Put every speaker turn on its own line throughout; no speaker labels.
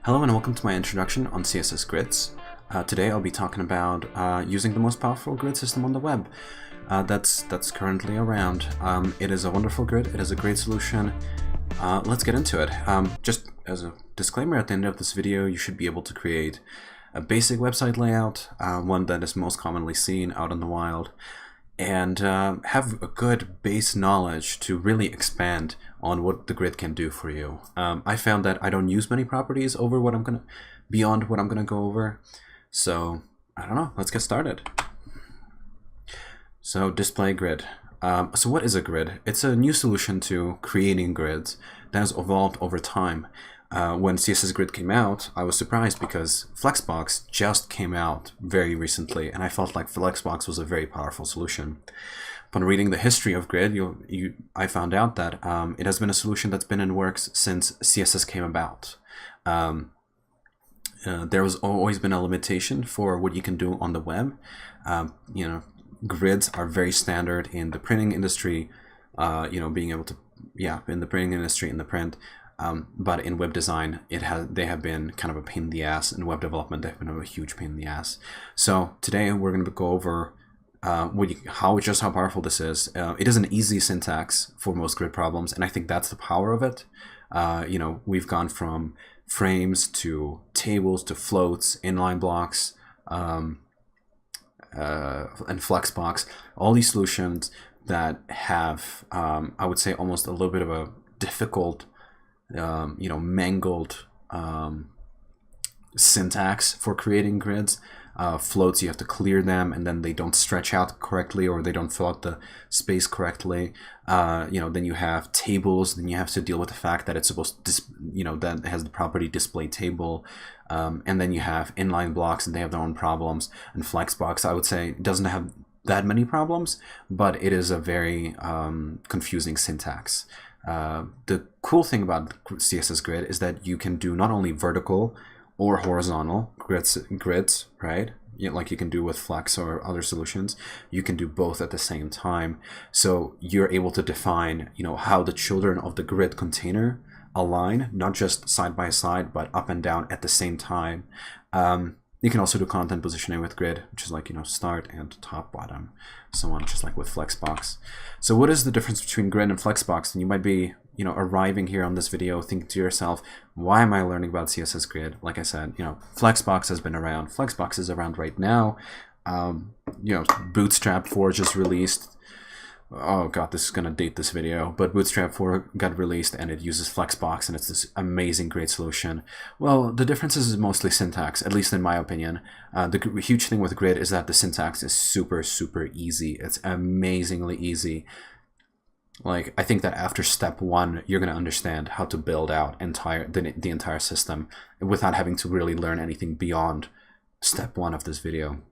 Hello and welcome to my introduction on CSS Grids. Today I'll be talking about using the most powerful grid system on the web that's currently around. It is a wonderful grid, it is a great solution. Let's get into it. Just as a disclaimer, at the end of this video you should be able to create a basic website layout, one that is most commonly seen out in the wild, and have a good base knowledge to really expand on what the grid can do for you. I found that I don't use many properties over beyond what I'm gonna go over. So I don't know, let's get started. So display grid. So what is a grid? It's a new solution to creating grids that has evolved over time. When CSS Grid came out, I was surprised because Flexbox just came out very recently, and I felt like Flexbox was a very powerful solution. Upon reading the history of Grid, I found out that it has been a solution that's been in works since CSS came about. There has always been a limitation for what you can do on the web. Grids are very standard in the printing industry, being able to, in the printing industry, in the print. But in web design, they have been kind of a pain in the ass. In web development, they've been a huge pain in the ass. So today we're going to go over how powerful this is. It is an easy syntax for most grid problems, and I think that's the power of it. We've gone from frames to tables to floats, inline blocks, and Flexbox. All these solutions that have, I would say, almost a little bit of a difficult, mangled syntax for creating grids. Floats, you have to clear them, and then they don't stretch out correctly, or they don't fill out the space correctly. Then you have tables, then you have to deal with the fact that it's supposed to, that has the property display table. And then you have inline blocks, and they have their own problems. And Flexbox, I would say, doesn't have that many problems, but it is a very confusing syntax. The cool thing about CSS Grid is that you can do not only vertical or horizontal grids, right? Like you can do with Flex or other solutions. You can do both at the same time. So you're able to define, how the children of the grid container align, not just side by side, but up and down at the same time. You can also do content positioning with grid, which is like, start and top, bottom, so on, just like with Flexbox. So what is the difference between grid and Flexbox? And you might be, arriving here on this video thinking to yourself, why am I learning about CSS Grid? Like I said, Flexbox has been around. Flexbox is around right now. Bootstrap 4 just released. Oh god, this is gonna date this video, but Bootstrap 4 got released and it uses Flexbox, and it's this amazing, great solution. Well, the difference is mostly syntax, at least in my opinion. The huge thing with Grid is that the syntax is super, super easy. It's amazingly easy. Like, I think that after step 1, you're gonna understand how to build out the entire system without having to really learn anything beyond step 1 of this video.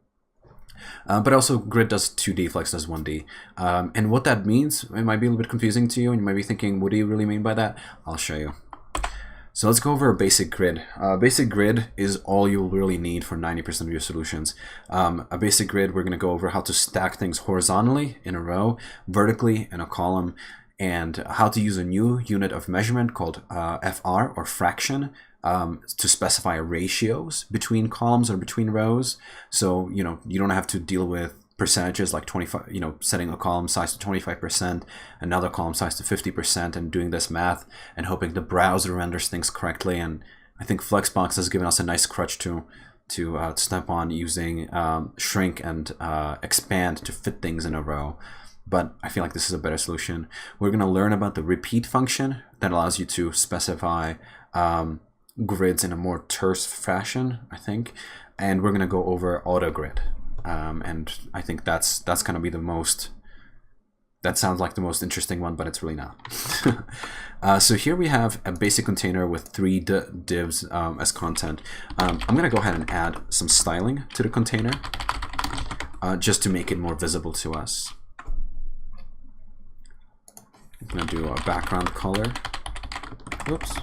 But also Grid does 2D, Flex does 1D. And what that means, it might be a little bit confusing to you, and you might be thinking, what do you really mean by that? I'll show you. So let's go over a basic grid. Basic grid is all you'll really need for 90% of your solutions. A basic grid, we're gonna go over how to stack things horizontally in a row, vertically in a column, and how to use a new unit of measurement called FR, or fraction, to specify ratios between columns or between rows. So you don't have to deal with percentages like 25, setting a column size to 25%, another column size to 50%, and doing this math and hoping the browser renders things correctly. And I think Flexbox has given us a nice crutch to step on, using shrink and expand to fit things in a row. But I feel like this is a better solution. We're going to learn about the repeat function that allows you to specify grids in a more terse fashion, I think. And we're going to go over auto grid. And I think that's going to be that sounds like the most interesting one, but it's really not. So here we have a basic container with 3 divs as content. I'm going to go ahead and add some styling to the container just to make it more visible to us. I'm going to do a background color. Whoops.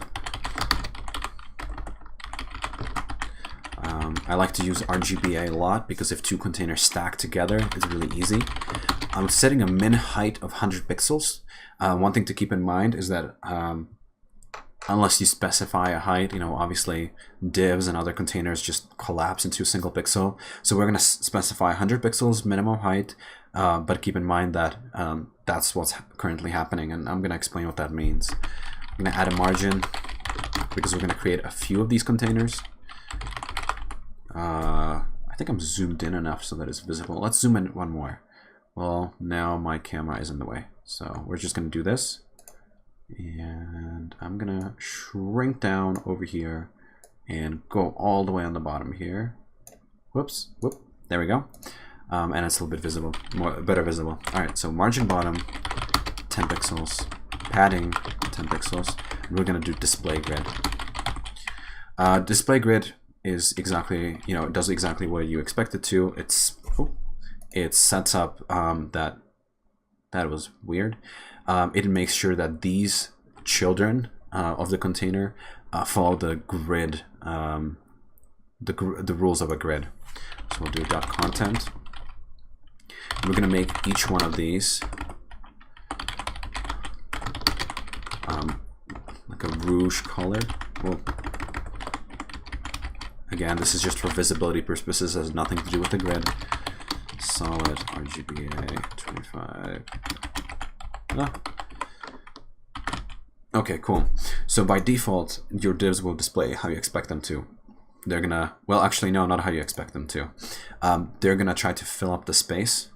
I like to use RGBA a lot because if 2 containers stack together, it's really easy. I'm setting a min height of 100 pixels. One thing to keep in mind is that unless you specify a height. You know, obviously divs and other containers just collapse into a single pixel. So we're going to specify 100 pixels minimum height, but keep in mind that that's what's currently happening, and I'm going to explain what that means. I'm going to add a margin because we're going to create a few of these containers. I think I'm zoomed in enough so that it's visible. Let's zoom in one more. Well, now my camera is in the way, so we're just going to do this. And I'm going to shrink down over here and go all the way on the bottom here. Whoops, whoop, there we go. And it's a little bit visible, better visible. All right, so margin bottom, 10 pixels, padding, 10 pixels. And we're going to do display grid. Display grid is exactly, you know, it does exactly what you expect it to. It sets up that was weird. It makes sure that these children of the container follow the grid, the rules of a grid. So we'll do .content. We're going to make each one of these like a rouge color. Well, again, this is just for visibility purposes. It has nothing to do with the grid. Solid RGBA 25. Okay, cool. So by default, your divs will display how you expect them to. They're gonna, well, actually, no, not how you expect them to. They're gonna try to fill up the space.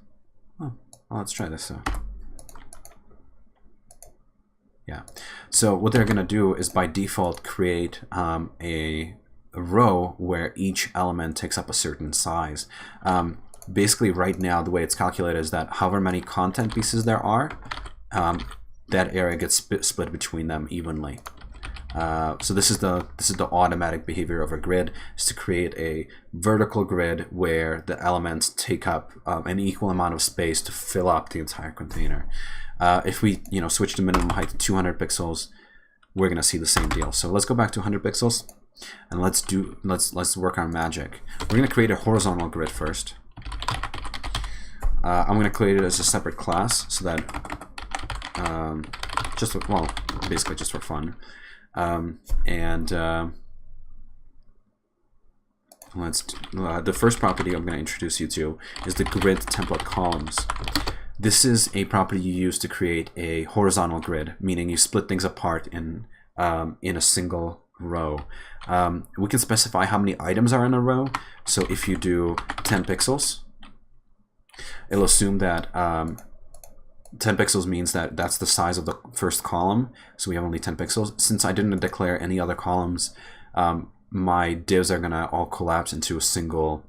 Oh, well, let's try this. Yeah. So what they're gonna do is by default create a row where each element takes up a certain size. Basically, right now, the way it's calculated is that however many content pieces there are, that area gets split between them evenly. So this is the automatic behavior of a grid, is to create a vertical grid where the elements take up an equal amount of space to fill up the entire container. If we switch the minimum height to 200 pixels, we're gonna see the same deal. So let's go back to 100 pixels and let's work our magic. We're gonna create a horizontal grid first. I'm gonna create it as a separate class so that basically just for fun. The first property I'm going to introduce you to is the grid template columns. This is a property you use to create a horizontal grid, meaning you split things apart in a single row. We can specify how many items are in a row. So if you do 10 pixels, it'll assume that 10 pixels means that that's the size of the first column, so we have only 10 pixels. Since I didn't declare any other columns, my divs are gonna all collapse into a single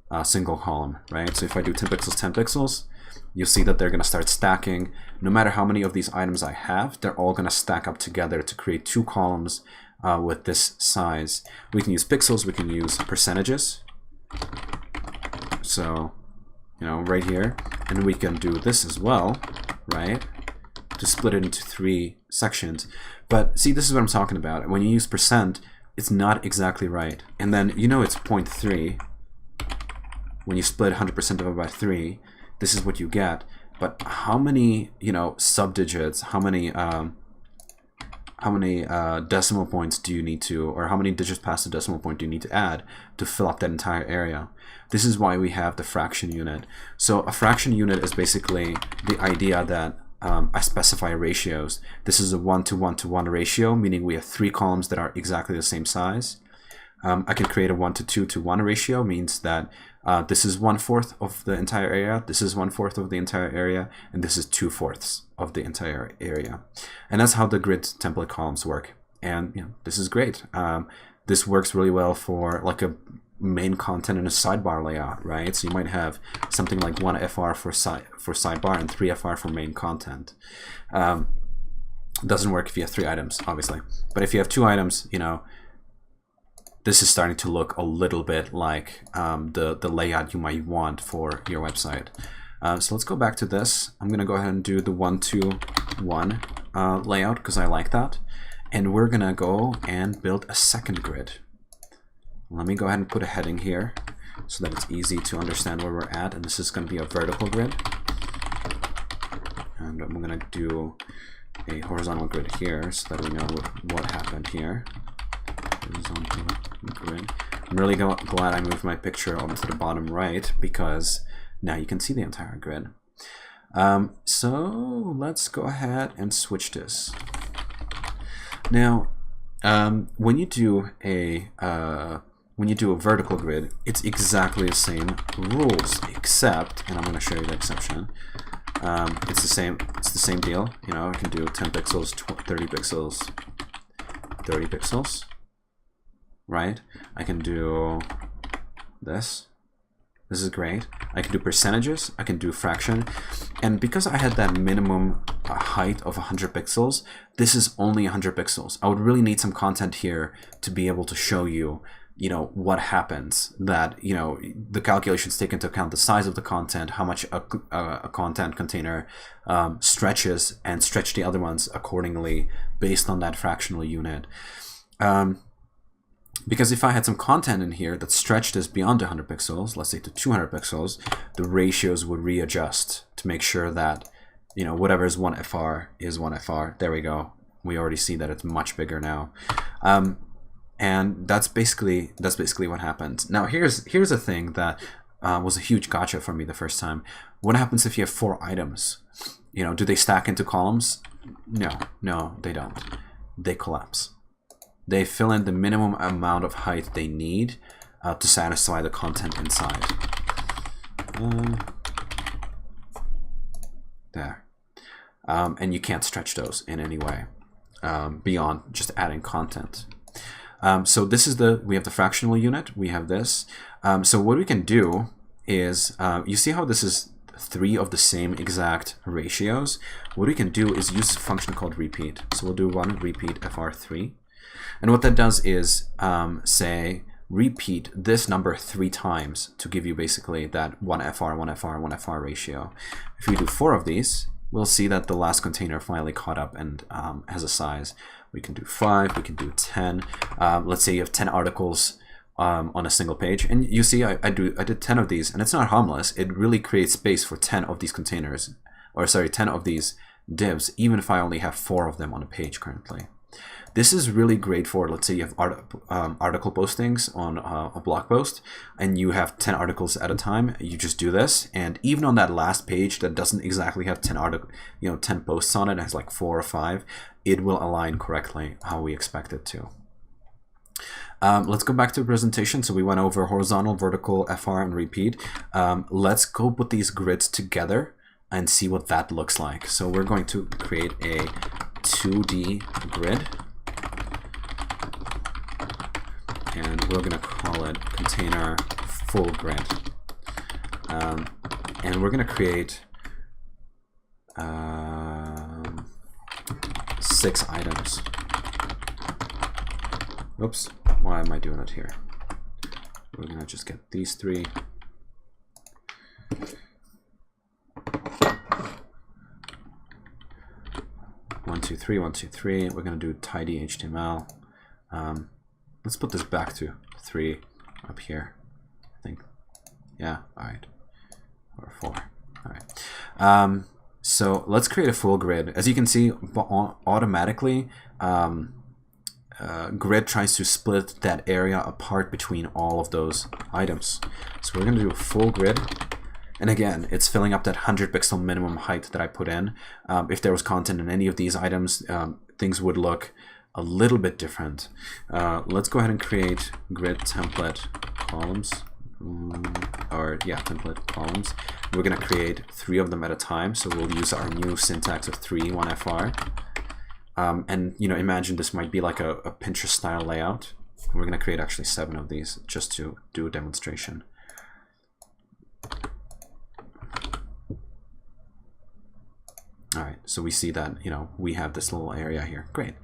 column, right? So if I do 10 pixels, you'll see that they're gonna start stacking. No matter how many of these items I have, they're all gonna stack up together to create two columns with this size. We can use pixels, we can use percentages. So, right here, and we can do this as well, right, to split it into 3 sections. But see, this is what I'm talking about. When you use percent, it's not exactly right. And then it's 0.3. When you split 100% of it by 3, this is what you get. But how many subdigits, how many decimal points do you need to, or how many digits past the decimal point do you need to add to fill up that entire area? This is why we have the fraction unit. So a fraction unit is basically the idea that I specify ratios. This is a 1-to-1-to-1 ratio, meaning we have 3 columns that are exactly the same size. I can create a 1-to-2-to-1 ratio, means that this is 1/4 of the entire area, this is 1/4 of the entire area, and this is 2/4 of the entire area. And that's how the grid template columns work. And this is great. This works really well for like a main content and a sidebar layout, right? So you might have something like 1 FR for sidebar and 3 FR for main content. Doesn't work if you have 3 items, obviously. But if you have 2 items, this is starting to look a little bit like the layout you might want for your website. So let's go back to this. I'm going to go ahead and do the 1-to-1 layout because I like that. And we're going to go and build a second grid. Let me go ahead and put a heading here so that it's easy to understand where we're at. And this is going to be a vertical grid. And I'm going to do a horizontal grid here so that we know what happened here. Horizontal grid. I'm really glad I moved my picture onto the bottom right because now you can see the entire grid. So let's go ahead and switch this. Now, when you do a vertical grid, it's exactly the same rules, except, and I'm going to show you the exception. It's the same deal. You know, I can do 10 pixels, 30 pixels, 30 pixels, right? I can do this. This is great. I can do percentages, I can do fraction, and because I had that minimum height of 100 pixels, this is only 100 pixels. I would really need some content here to be able to show you, you know, what happens, that, you know, the calculations take into account the size of the content, how much a content container stretches, and stretch the other ones accordingly based on that fractional unit. Because if I had some content in here that stretched this beyond 100 pixels, let's say to 200 pixels, the ratios would readjust to make sure that, you know, whatever is 1FR is 1FR. There we go. We already see that it's much bigger now. And that's basically what happens. Now here's a thing that was a huge gotcha for me the first time. What happens if you have 4 items? You know, do they stack into columns? No, they don't. They collapse. They fill in the minimum amount of height they need to satisfy the content inside. There. And you can't stretch those in any way beyond just adding content. So this is we have the fractional unit, we have this. So what we can do is, you see how this is 3 of the same exact ratios? What we can do is use a function called repeat. So we'll do one repeat fr3. And what that does is say repeat this number 3 times to give you basically that 1FR, 1FR, 1FR ratio. If we do 4 of these, we'll see that the last container finally caught up and has a size. We can do 5, we can do 10. Let's say you have 10 articles on a single page, and you see I did 10 of these, and it's not harmless. It really creates space for 10 of these containers, or sorry, 10 of these divs, even if I only have 4 of them on a page currently. This is really great for, let's say you have article postings on a blog post, and you have 10 articles at a time. You just do this, and even on that last page that doesn't exactly have 10 posts on it, it has like 4 or 5, it will align correctly how we expect it to. Let's go back to the presentation. So we went over horizontal, vertical, FR, and repeat. Let's go put these grids together and see what that looks like. So we're going to create a 2D grid. And we're going to call it container full grid. And we're going to create 6 items. Oops, why am I doing it here? We're going to just get these 3. One, two, three, 1, 2, 3. We're going to do tidy HTML. Let's put this back to 3 up here, I think. Yeah, all right. Or 4, all right. So let's create a full grid. As you can see, automatically, Grid tries to split that area apart between all of those items. So we're going to do a full grid. And again, it's filling up that 100 pixel minimum height that I put in. If there was content in any of these items, things would look a little bit different. Let's go ahead and create grid template columns. Template columns. We're going to create 3 of them at a time. So we'll use our new syntax of 3, 1FR. And you know, imagine this might be like a Pinterest style layout. We're going to create actually 7 of these just to do a demonstration. All right, so we see that, you know, we have this little area here. Great.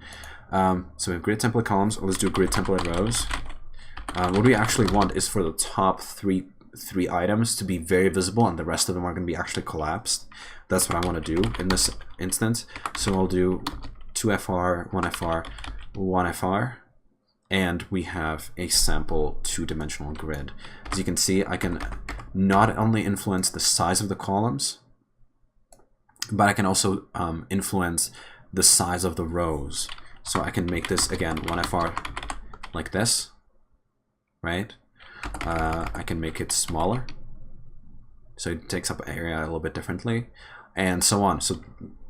So we have grid template columns. Let's do grid template rows. What we actually want is for the top three items to be very visible, and the rest of them are going to be actually collapsed. That's what I want to do in this instance. So I'll do 2FR, 1FR, 1FR, and we have a sample 2-dimensional grid. As you can see, I can not only influence the size of the columns, but I can also influence the size of the rows. So I can make this, again, 1FR like this, right? I can make it smaller, so it takes up area a little bit differently, and so on. So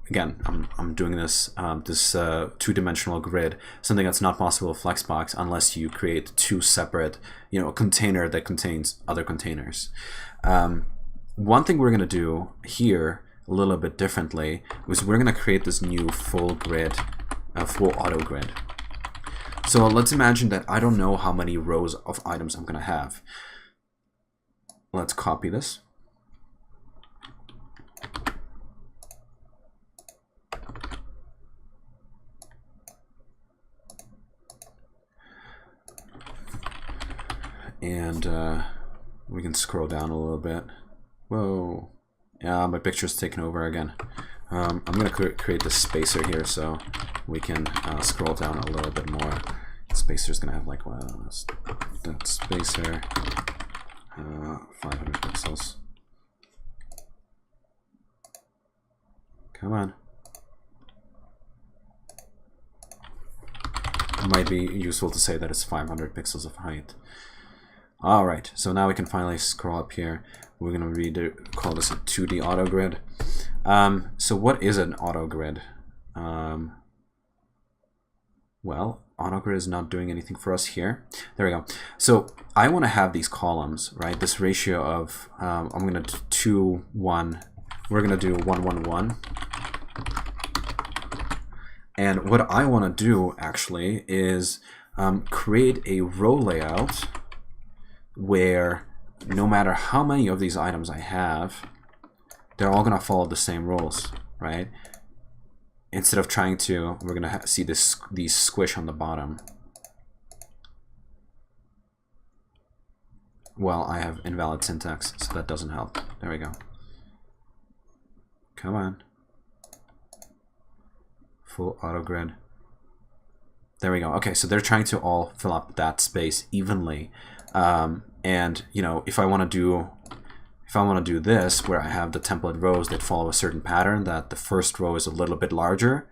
again, I'm doing this two-dimensional grid, something that's not possible with Flexbox unless you create two separate, a container that contains other containers. One thing we're going to do here a little bit differently is we're going to create this new full grid, full auto grid. So let's imagine that I don't know how many rows of items I'm going to have. Let's copy this. And we can scroll down a little bit. Whoa. Yeah, my picture's taken over again. I'm going to create this spacer here so we can scroll down a little bit more. Spacer's going to have like, well, that spacer, 500 pixels. Come on. It might be useful to say that it's 500 pixels of height. All right, so now we can finally scroll up here. We're going to call this a 2D auto grid. So what is an auto grid? Well, auto grid is not doing anything for us here. There we go. So I want to have these columns, right? This ratio of, I'm going to 2, 1. We're going to do 1, 1, 1. And what I want to do actually is create a row layout where no matter how many of these items I have, they're all going to follow the same rules, right? Instead of trying to, we're going to see these squish on the bottom. Well, I have invalid syntax, so that doesn't help. There we go. Come on. Full auto grid. There we go. Okay, so they're trying to all fill up that space evenly. And if I want to do this, where I have the template rows that follow a certain pattern, that the first row is a little bit larger,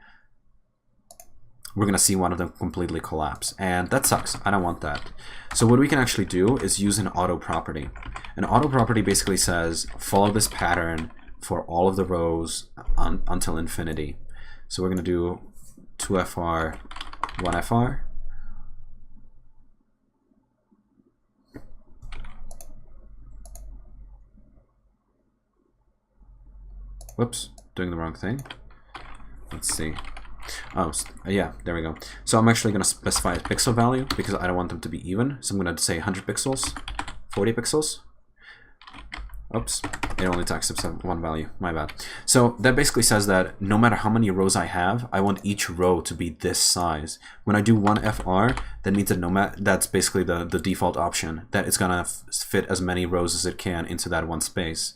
we're going to see one of them completely collapse. And that sucks. I don't want that. So what we can actually do is use an auto property. An auto property basically says, follow this pattern for all of the rows until infinity. So we're going to do 2FR, 1FR. Whoops, doing the wrong thing. Let's see. Oh, yeah, there we go. So I'm actually going to specify a pixel value because I don't want them to be even. So I'm going to say 100 pixels, 40 pixels. Oops, it only accepts one value. My bad. So that basically says that no matter how many rows I have, I want each row to be this size. When I do 1FR, that means that that's basically the default option, that it's going to fit as many rows as it can into that one space.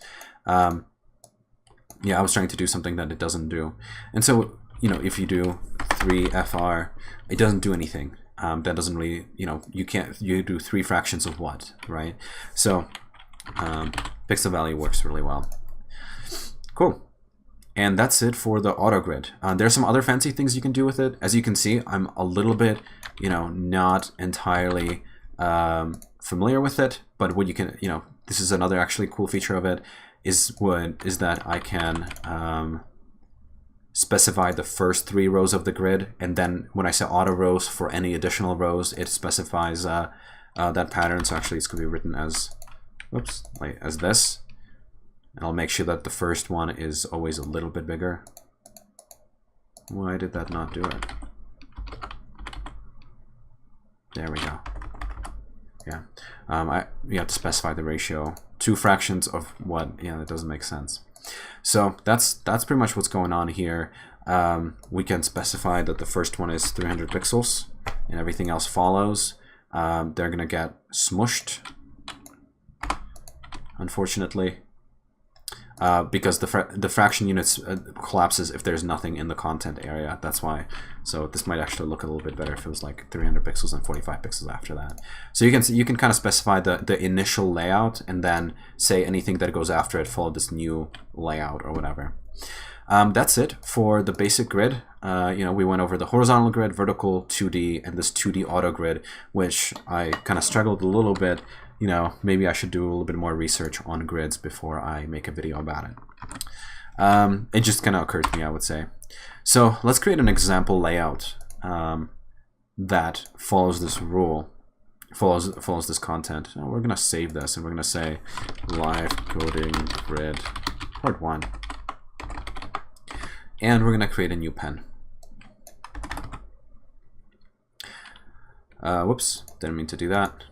Yeah, I was trying to do something that it doesn't do. And so, if you do 3FR, it doesn't do anything. That doesn't really, you do 3 fractions of what, right? So pixel value works really well. Cool. And that's it for the auto grid. There's some other fancy things you can do with it. As you can see, I'm a little bit, not entirely familiar with it, but what you can, this is another actually cool feature of it, is that I can specify the first 3 rows of the grid, and then when I say auto rows for any additional rows, it specifies that pattern. So actually, it's going to be written as, as this, and I'll make sure that the first one is always a little bit bigger. Why did that not do it? There we go. Yeah, you have to specify the ratio. 2 fractions of what? Yeah, that doesn't make sense. So that's pretty much what's going on here. We can specify that the first one is 300 pixels, and everything else follows. They're gonna get smushed, unfortunately, because the fraction units collapses if there's nothing in the content area. That's why. So this might actually look a little bit better if it was like 300 pixels and 45 pixels after that. So you can kind of specify the initial layout and then say anything that goes after it follow this new layout or whatever. That's it for the basic grid. we went over the horizontal grid, vertical 2D, and this 2D auto grid, which I kind of struggled a little bit. Maybe I should do a little bit more research on grids before I make a video about it. It just kind of occurred to me, I would say. So let's create an example layout that follows this rule, follows this content. Now we're gonna save this and we're gonna say live coding grid part 1, and we're gonna create a new pen. Whoops, didn't mean to do that.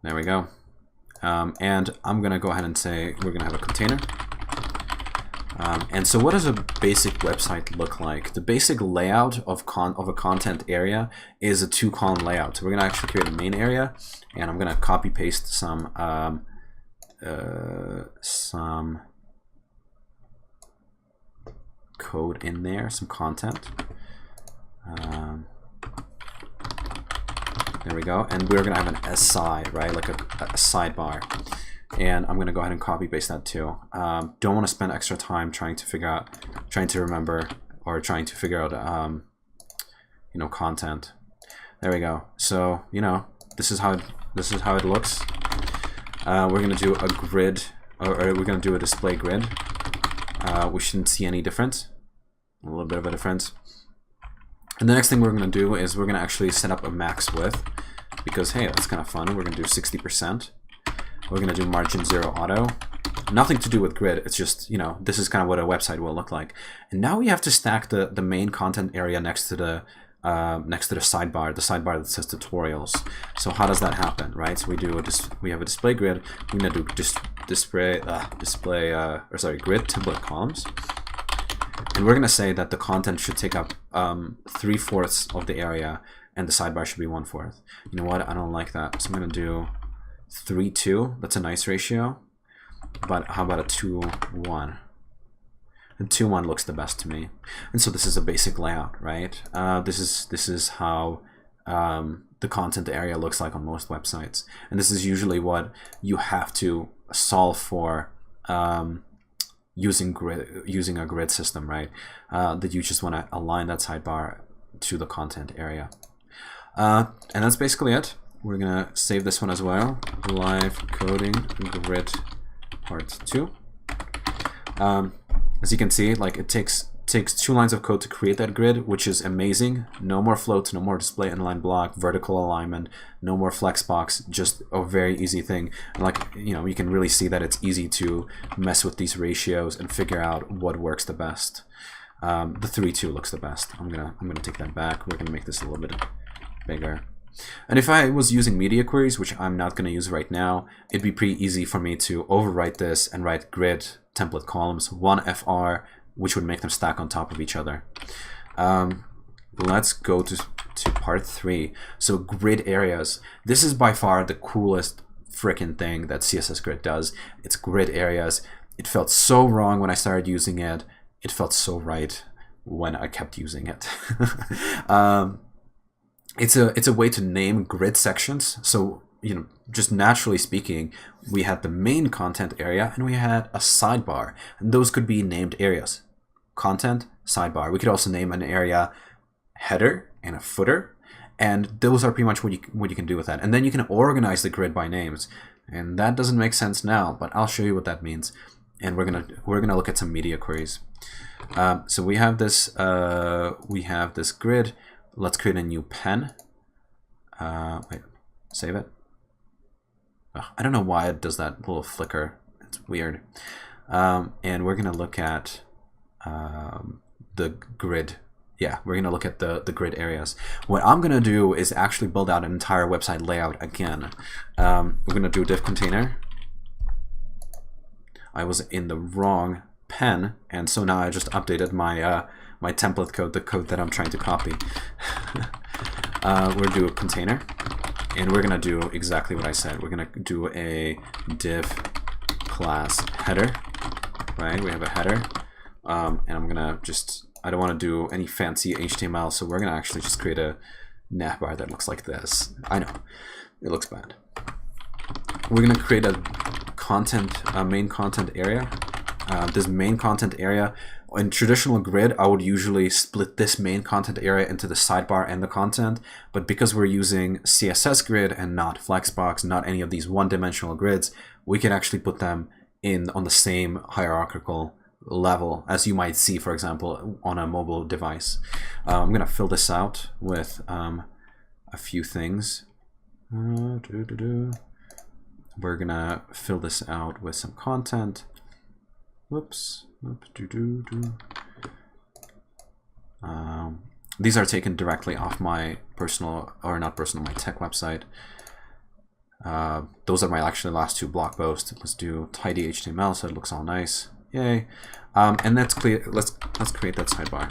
There we go. And I'm gonna go ahead and say we're gonna have a container. And so what does a basic website look like? The basic layout of a content area is a 2-column layout. So we're going to actually create a main area, and I'm going to copy paste some code in there, some content. There we go. And we're going to have an SI, right? Like a sidebar. And I'm going to go ahead and copy paste that too. Don't want to spend extra time trying to remember, or trying to figure out, content. There we go. So, this is how it looks. We're going to do a grid, or we're going to do a display grid. We shouldn't see any difference. A little bit of a difference. And the next thing we're going to do is we're going to actually set up a max width, because hey, that's kind of fun. We're going to do 60%. We're going to do margin 0 auto. Nothing to do with grid. It's just, this is kind of what a website will look like. And now we have to stack the main content area next to the sidebar, that says tutorials. So how does that happen, right? So we have a display grid. We're going to do grid template columns. And we're going to say that the content should take up 3/4 of the area, and the sidebar should be 1/4. You know what? I don't like that. So I'm going to do 3:2. That's a nice ratio. But how about a 2:1? And 2:1 looks the best to me. And so this is a basic layout, right? This is how the content area looks like on most websites. And this is usually what you have to solve for using a grid system, right? That you just want to align that sidebar to the content area. And that's basically it. We're gonna save this one as well. Live coding grid part 2. As you can see, like it takes 2 lines of code to create that grid, which is amazing. No more floats, no more display inline block, vertical alignment, no more Flexbox. Just a very easy thing. And like you can really see that it's easy to mess with these ratios and figure out what works the best. The 3:2 looks the best. I'm gonna take that back. We're gonna make this a little bit bigger. And if I was using media queries, which I'm not going to use right now, it'd be pretty easy for me to overwrite this and write grid template columns, 1FR, which would make them stack on top of each other. Let's go to part 3. So grid areas. This is by far the coolest freaking thing that CSS Grid does. It's grid areas. It felt so wrong when I started using it. It felt so right when I kept using it. It's a way to name grid sections. So, just naturally speaking, we had the main content area and we had a sidebar. And those could be named areas. Content, sidebar. We could also name an area header and a footer. And those are pretty much what you can do with that. And then you can organize the grid by names. And that doesn't make sense now, but I'll show you what that means. And we're gonna look at some media queries. So we have this grid. Let's create a new pen. Wait, save it. I don't know why it does that little flicker. It's weird. And we're gonna look at the grid. Yeah, we're gonna look at the grid areas. What I'm gonna do is actually build out an entire website layout again. We're gonna do div container. I was in the wrong pen, and so now I just updated my my template code, the code that I'm trying to copy. We're gonna do a container, and we're gonna do exactly what I said. We're gonna do a div class header, right? We have a header, and I'm gonna I don't want to do any fancy HTML, so we're gonna actually just create a navbar that looks like this. I know, it looks bad. We're gonna create a main content area. this main content area. In traditional grid, I would usually split this main content area into the sidebar and the content, but because we're using CSS Grid and not Flexbox, not any of these one-dimensional grids, we can actually put them in on the same hierarchical level as you might see, for example, on a mobile device. I'm going to fill this out with a few things. We're going to fill this out with some content. Whoops. These are taken directly off my personal, or not personal, my tech website. Those are my actually last two blog posts. Let's do tidy HTML so it looks all nice. Yay. And let's create that sidebar.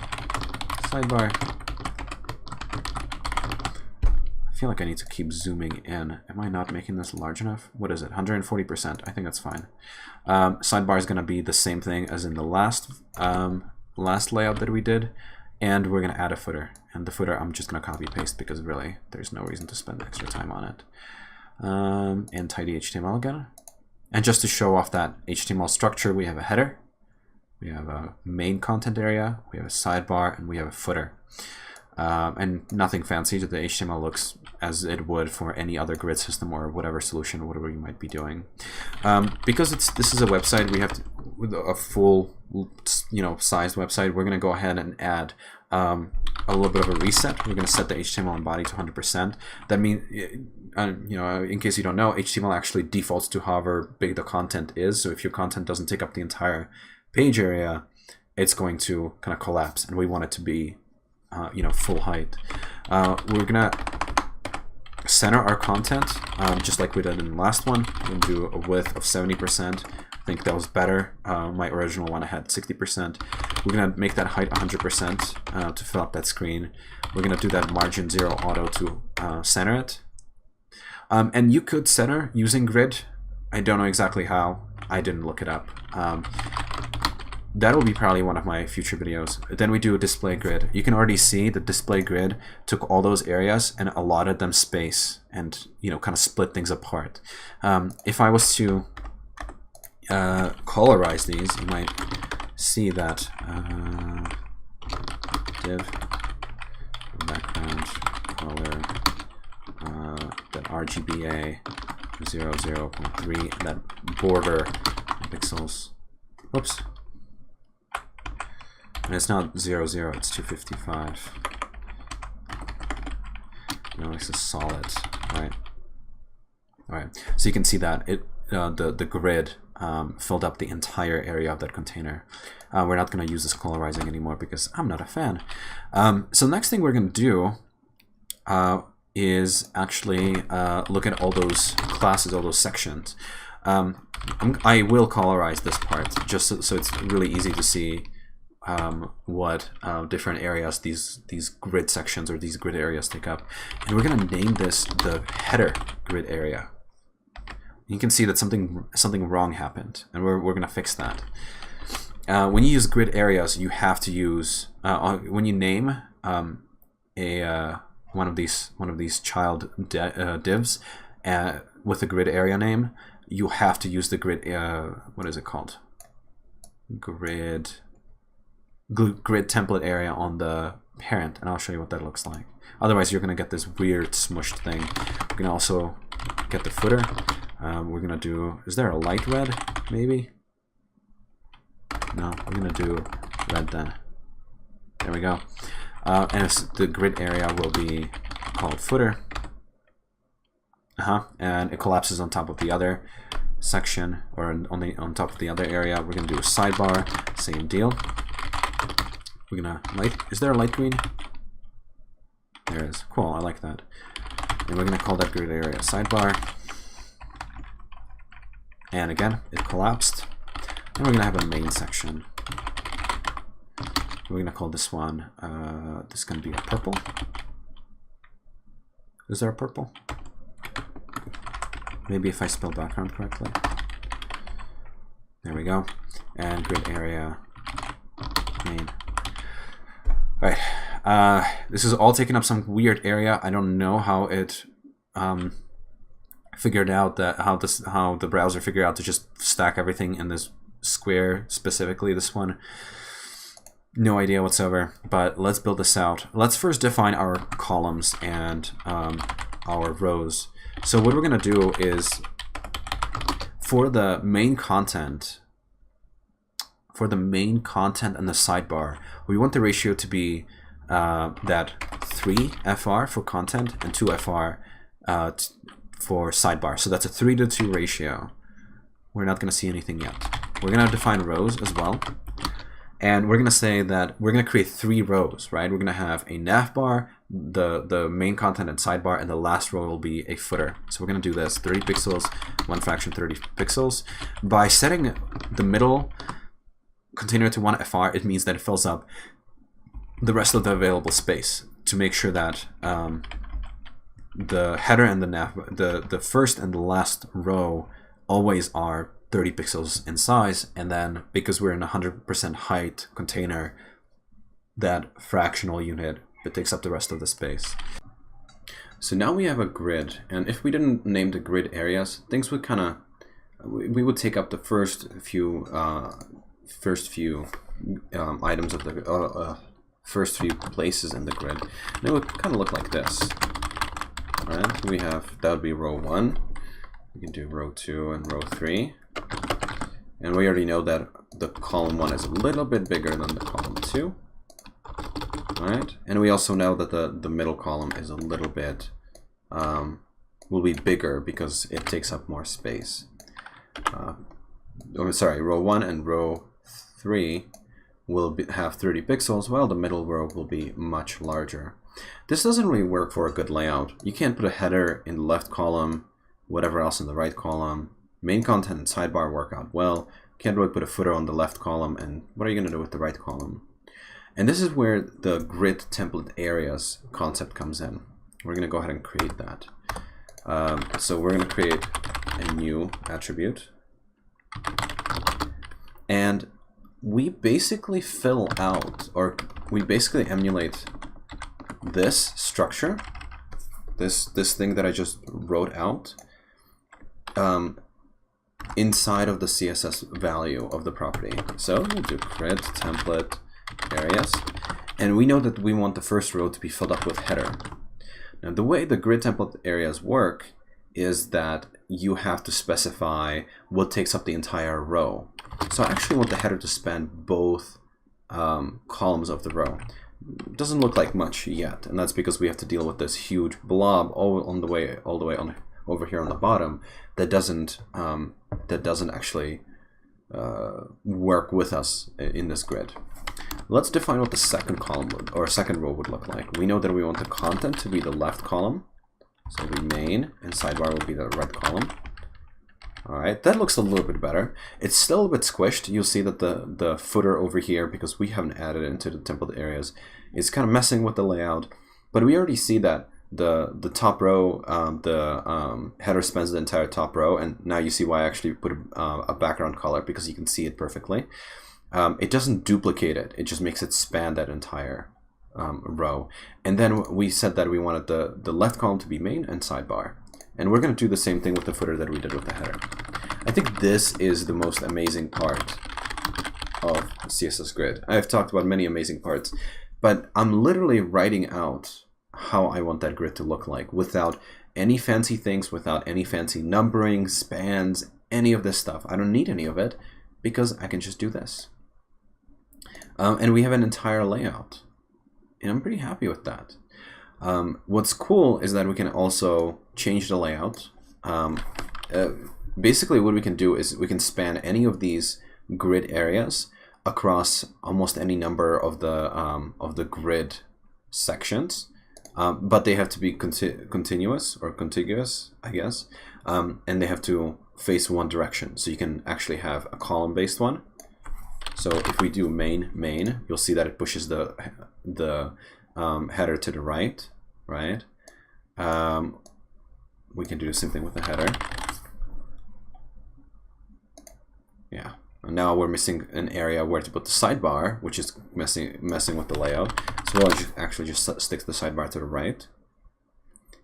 I feel like I need to keep zooming in. Am I not making this large enough? What is it? 140%. I think that's fine. Sidebar is going to be the same thing as in the last layout that we did, and we're going to add a footer. And the footer I'm just going to copy paste because really there's no reason to spend extra time on it. And tidy HTML again. And just to show off that HTML structure, we have a header, we have a main content area, we have a sidebar, and we have a footer. And nothing fancy. The HTML looks as it would for any other grid system or whatever solution, whatever you might be doing. Because this is a website, we have to, with a full, sized website. We're going to go ahead and add a little bit of a reset. We're going to set the HTML and body to 100%. That means, in case you don't know, HTML actually defaults to however big the content is. So if your content doesn't take up the entire page area, it's going to kind of collapse, and we want it to be full height. We're gonna center our content just like we did in the last one. We're gonna do a width of 70%. I think that was better. My original one I had 60%. We're gonna make that height 100% to fill up that screen. We're gonna do that margin 0 auto to center it. And you could center using grid. I don't know exactly how. I didn't look it up. That will be probably one of my future videos. Then we do a display grid. You can already see the display grid took all those areas and allotted them space and kind of split things apart. If I was to colorize these, you might see that div background color, that RGBA 0.3, that border pixels. Whoops. And it's not 0, 0, it's 255. No, this is solid, right? All right, so you can see that the grid filled up the entire area of that container. We're not going to use this colorizing anymore because I'm not a fan. So the next thing we're going to do is actually look at all those classes, all those sections. I will colorize this part just so it's really easy to see what different areas these grid sections or these grid areas take up. And we're going to name this the header grid area. You can see that something wrong happened, and we're going to fix that. When you use grid areas, you have to use when you name one of these child divs with a grid area name, you have to use the grid. What is it called? Grid template area on the parent, and I'll show you what that looks like. Otherwise, you're going to get this weird smushed thing. We're going to also get the footer. We're going to do, is there a light red, maybe? No, we're going to do red then. There we go. And the grid area will be called footer. And it collapses on top of the other section, or on top of the other area. We're going to do a sidebar, same deal. We're gonna is there a light green? There is. Cool, I like that. And we're gonna call that grid area sidebar. And again, it collapsed. And we're gonna have a main section. We're gonna call this one, this is gonna be a purple. Is there a purple? Maybe if I spell background correctly. There we go. And grid area main. All right, this is all taking up some weird area. I don't know how it figured out that how the browser figured out to just stack everything in this square specifically, this one. No idea whatsoever, but let's build this out. Let's first define our columns and our rows. So what we're gonna do is, for the main content and the sidebar, we want the ratio to be that 3 FR for content and 2 FR for sidebar. So that's a 3:2 ratio. We're not gonna see anything yet. We're gonna define rows as well. And we're going to say that we're going to create 3 rows, right? We're going to have a nav bar, the main content and sidebar, and the last row will be a footer. So we're going to do this, 30 pixels, 1 fraction 30 pixels. By setting the middle container to 1 FR, it means that it fills up the rest of the available space to make sure that the header and the nav, the first and the last row always are 30 pixels in size, and then because we're in a 100% height container, that fractional unit, it takes up the rest of the space. So now we have a grid, and if we didn't name the grid areas, things would kind of, we would take up the first few items of the first few places in the grid, and it would kind of look like this. All right, so we have, that would be row 1. We can do row 2 and row 3. And we already know that the column 1 is a little bit bigger than the column 2. All right, and we also know that the middle column is a little bit, will be bigger because it takes up more space. Sorry, row 1 and row 3 will have 30 pixels, while the middle row will be much larger. This doesn't really work for a good layout. You can't put a header in the left column, whatever else in the right column. Main content and sidebar work out well. Can't really put a footer on the left column, and what are you going to do with the right column? And this is where the grid template areas concept comes in. We're going to go ahead and create that. So we're going to create a new attribute. And we basically fill out, or we basically emulate this structure, this thing that I just wrote out, inside of the CSS value of the property. So we'll do grid template areas, and we know that we want the first row to be filled up with header. Now the way the grid template areas work is that you have to specify what takes up the entire row. So I actually want the header to span both columns of the row. It doesn't look like much yet, and that's because we have to deal with this huge blob all the way on over here on the bottom that doesn't actually work with us in this grid. Let's define what the second column or second row would look like. We know that we want the content to be the left column, so the main and sidebar will be the right column. All right, that looks a little bit better. It's still a bit squished. You'll see that the footer over here, because we haven't added it into the template areas, is kind of messing with the layout. But we already see that the top row, header spans the entire top row, and now you see why I actually put a background color, because you can see it perfectly. It doesn't duplicate it, it just makes it span that entire row. And then we said that we wanted the left column to be main and sidebar. And we're going to do the same thing with the footer that we did with the header. I think this is the most amazing part of CSS Grid. I've talked about many amazing parts, but I'm literally writing out how I want that grid to look like without any fancy things, without any fancy numbering, spans, any of this stuff. I don't need any of it because I can just do this. And we have an entire layout, and I'm pretty happy with that. What's cool is that we can also change the layout. Basically what we can do is we can span any of these grid areas across almost any number of the grid sections, but they have to be continuous or contiguous, I guess, and they have to face one direction. So you can actually have a column-based one. So if we do main, you'll see that it pushes the header to the right, right? We can do the same thing with the header. Yeah, and now we're missing an area where to put the sidebar, which is messing with the layout. So I'll actually just stick the sidebar to the right.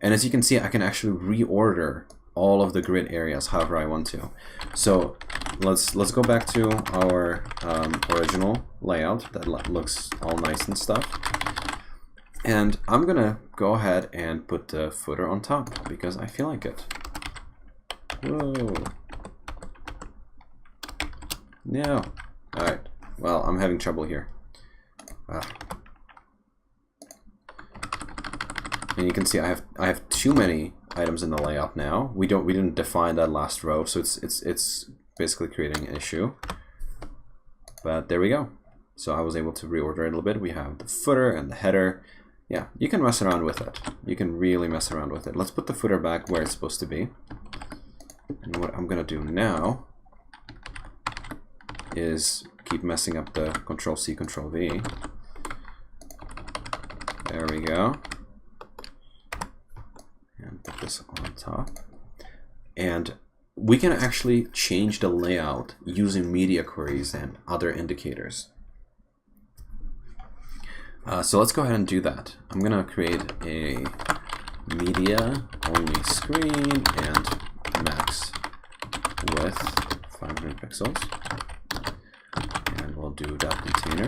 And as you can see, I can actually reorder all of the grid areas however I want to. So let's go back to our original layout that looks all nice and stuff. And I'm gonna go ahead and put the footer on top because I feel like it. Whoa. No. Alright. Well, I'm having trouble here. And you can see I have too many items in the layout now. We didn't define that last row, so it's basically creating an issue. But there we go. So I was able to reorder it a little bit. We have the footer and the header. Yeah, you can mess around with it. You can really mess around with it. Let's put the footer back where it's supposed to be. And what I'm gonna do now is keep messing up the Control-C, Control-V. There we go. And put this on top. And we can actually change the layout using media queries and other indicators. So let's go ahead and do that. I'm gonna create a media only screen and max width 500 pixels. And we'll do that container.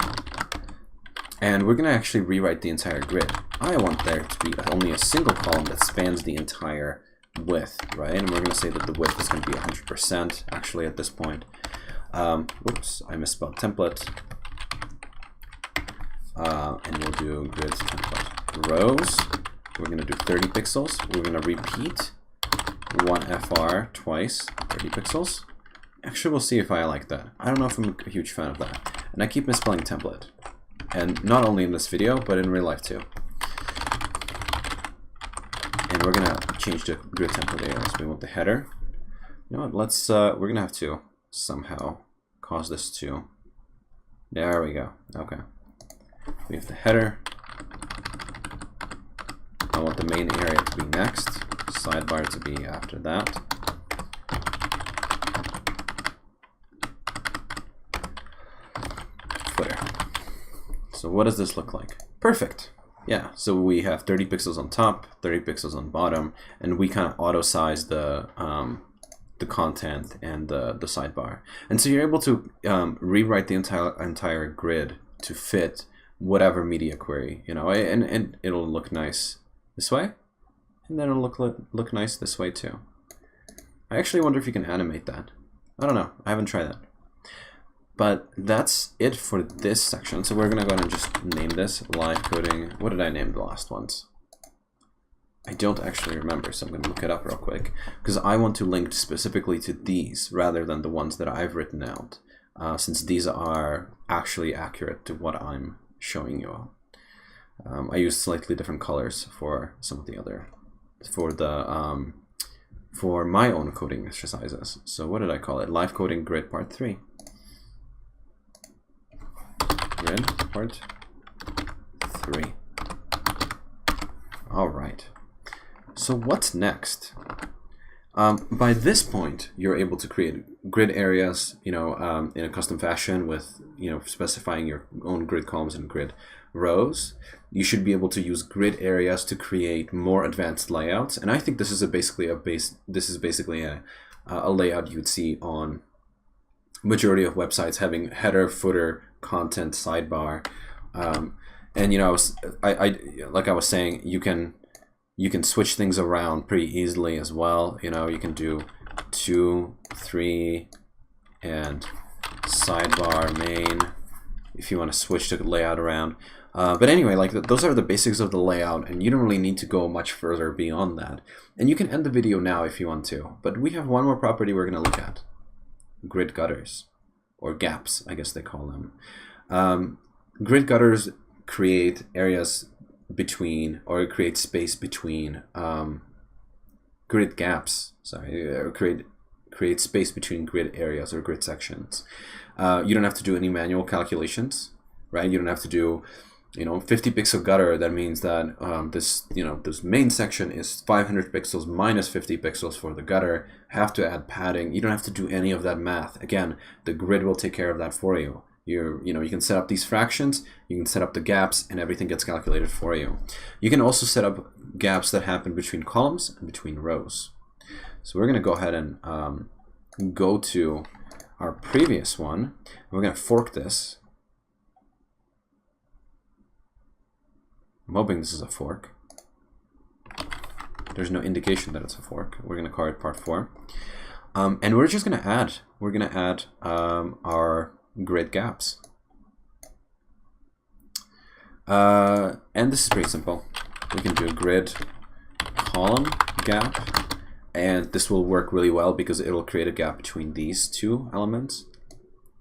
And we're gonna actually rewrite the entire grid. I want there to be only a single column that spans the entire width, right? And we're gonna say that the width is gonna be 100% actually at this point. Whoops, I misspelled template. And we'll do grid template rows. We're going to do 30 pixels. We're going to repeat one FR twice, 30 pixels. Actually, we'll see if I like that. I don't know if I'm a huge fan of that. And I keep misspelling template. And not only in this video, but in real life too. And we're going to change the grid template areas. We want the header. You know what? Let's, we're going to have to somehow cause this to. There we go. Okay. We have the header. I want the main area to be next, sidebar to be after that. Footer. So what does this look like? Perfect. Yeah, so we have 30 pixels on top, 30 pixels on bottom, and we kind of auto size the content and the sidebar. And so you're able to rewrite the entire grid to fit whatever media query, you know, and it'll look nice this way, and then it'll look nice this way too. I actually wonder if you can animate that. I don't know, I haven't tried that. But that's it for this section. So we're gonna go ahead and just name this live coding. What did I name the last ones? I don't actually remember, so I'm gonna look it up real quick because I want to link specifically to these rather than the ones that I've written out, since these are actually accurate to what I'm showing you all. I use slightly different colors for some of the other, for my own coding exercises. So what did I call it? Live coding grid part 3. Grid part 3. All right. So what's next? By this point, you're able to create grid areas, you know, in a custom fashion with, you know, specifying your own grid columns and grid rows. You should be able to use grid areas to create more advanced layouts. And I think this is basically a layout you'd see on majority of websites, having header, footer, content, sidebar, and you know, like I was saying, you can switch things around pretty easily as well. You know, you can do 2, 3, and sidebar main if you want to switch the layout around. But anyway, like those are the basics of the layout, and you don't really need to go much further beyond that. And you can end the video now if you want to. But we have one more property we're going to look at: grid gutters, or gaps, I guess they call them. Grid gutters create areas between, or create space between grid gaps. Sorry, create space between grid areas or grid sections. You don't have to do any manual calculations, right? You don't have to do, you know, 50 pixel gutter. That means that this main section is 500 pixels minus 50 pixels for the gutter. Have to add padding. You don't have to do any of that math. Again, the grid will take care of that for you. You can set up these fractions, you can set up the gaps, and everything gets calculated for you. You can also set up gaps that happen between columns and between rows. So we're going to go ahead and go to our previous one. We're going to fork this. I'm hoping this is a fork. There's no indication that it's a fork. We're going to call it part 4. And we're just going to add, our grid gaps. And this is pretty simple. We can do a grid column gap, and this will work really well because it'll create a gap between these two elements.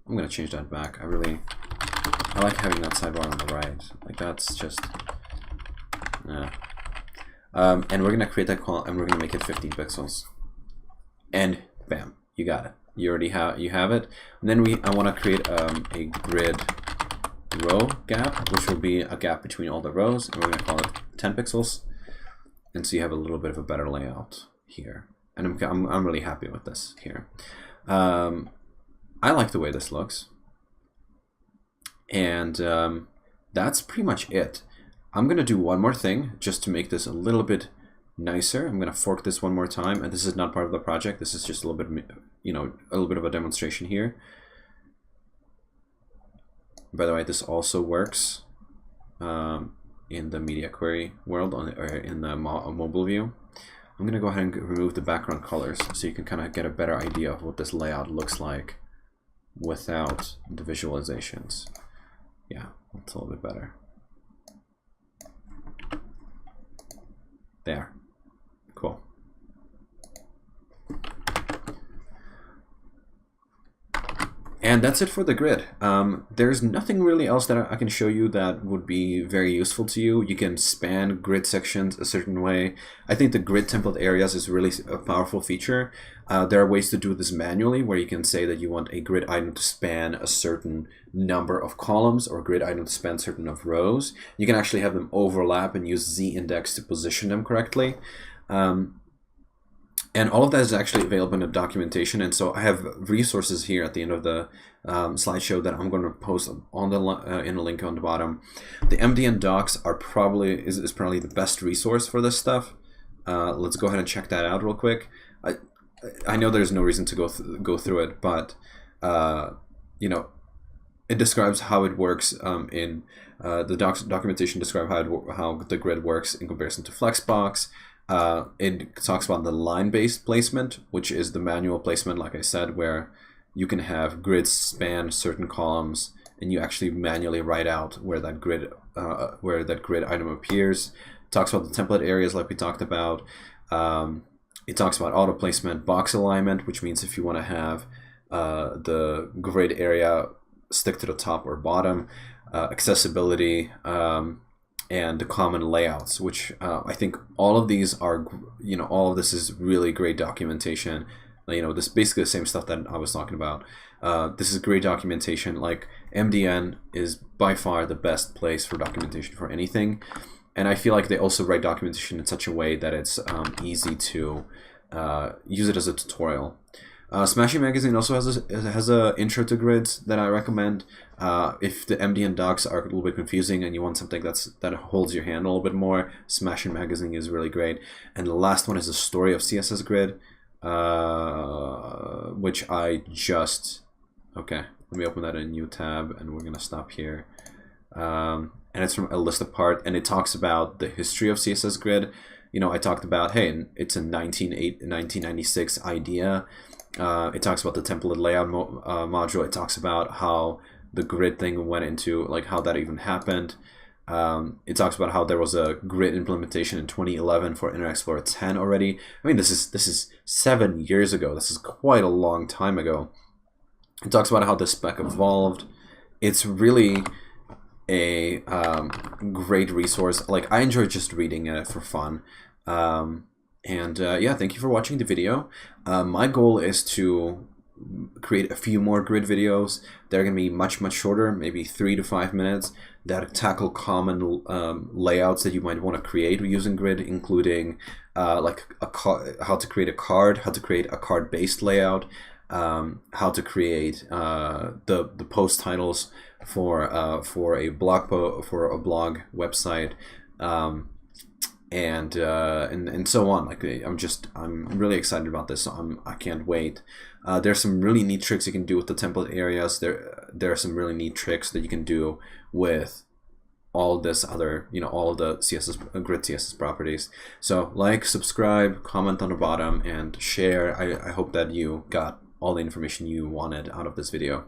I'm going to change that back. I like having that sidebar on the right. Like, that's just, yeah. And we're going to create that column, and we're going to make it 15 pixels. And bam, you got it. You already have it. And then I want to create a grid row gap, which will be a gap between all the rows, and we're going to call it 10 pixels. And so you have a little bit of a better layout here. And I'm really happy with this here. I like the way this looks. And that's pretty much it. I'm going to do one more thing just to make this a little bit nicer. I'm going to fork this one more time, and this is not part of the project. This is just a little bit, a little bit of a demonstration here. By the way, this also works in the media query world or in the mobile view. I'm going to go ahead and remove the background colors so you can kind of get a better idea of what this layout looks like without the visualizations. Yeah, that's a little bit better. There. Cool. And that's it for the grid. There's nothing really else that I can show you that would be very useful to you. You can span grid sections a certain way. I think the grid template areas is really a powerful feature. There are ways to do this manually, where you can say that you want a grid item to span a certain number of columns or a grid item to span a certain number of rows. You can actually have them overlap and use z-index to position them correctly. And all of that is actually available in the documentation. And so I have resources here at the end of the slideshow that I'm going to post on the in a link on the bottom. The MDN docs are probably is probably the best resource for this stuff. Let's go ahead and check that out real quick. I know there's no reason to go through it, but it describes how it works in the documentation. Describe how the grid works in comparison to Flexbox. It talks about the line-based placement, which is the manual placement, like I said, where you can have grids span certain columns, and you actually manually write out where that grid item appears. It talks about the template areas, like we talked about. It talks about auto placement, box alignment, which means if you want to have the grid area stick to the top or bottom, accessibility. And the common layouts, which I think all of these are, all of this is really great documentation. This is basically the same stuff that I was talking about. This is great documentation. Like, MDN is by far the best place for documentation for anything. And I feel like they also write documentation in such a way that it's easy to use it as a tutorial. Smashing Magazine also has a intro to grids that I recommend. If the MDN docs are a little bit confusing and you want something that holds your hand a little bit more, Smashing Magazine is really great. And the last one is the story of CSS Grid, which I just let me open that in a new tab, and we're gonna stop here. And it's from a list apart, and it talks about the history of CSS Grid. I talked about, hey, it's a 1996 idea. It talks about the template layout module. It talks about how the grid thing went into, like, how that even happened. It talks about how there was a grid implementation in 2011 for Internet Explorer 10 already. I mean, this is 7 years ago. This is quite a long time ago. It talks about how the spec evolved. It's really a great resource. Like, I enjoy just reading it for fun. Yeah, thank you for watching the video. My goal is to create a few more grid videos. They're going to be much shorter, maybe 3 to 5 minutes, that tackle common layouts that you might want to create using grid, including like how to create a card, how to create a card-based layout, how to create the post titles for a blog website. and so on. Like I'm really excited about this. So I can't wait. There's some really neat tricks you can do with the template areas. There are some really neat tricks that you can do with all this other, all the CSS Grid CSS properties. So like, subscribe, comment on the bottom, and share. I hope that you got all the information you wanted out of this video.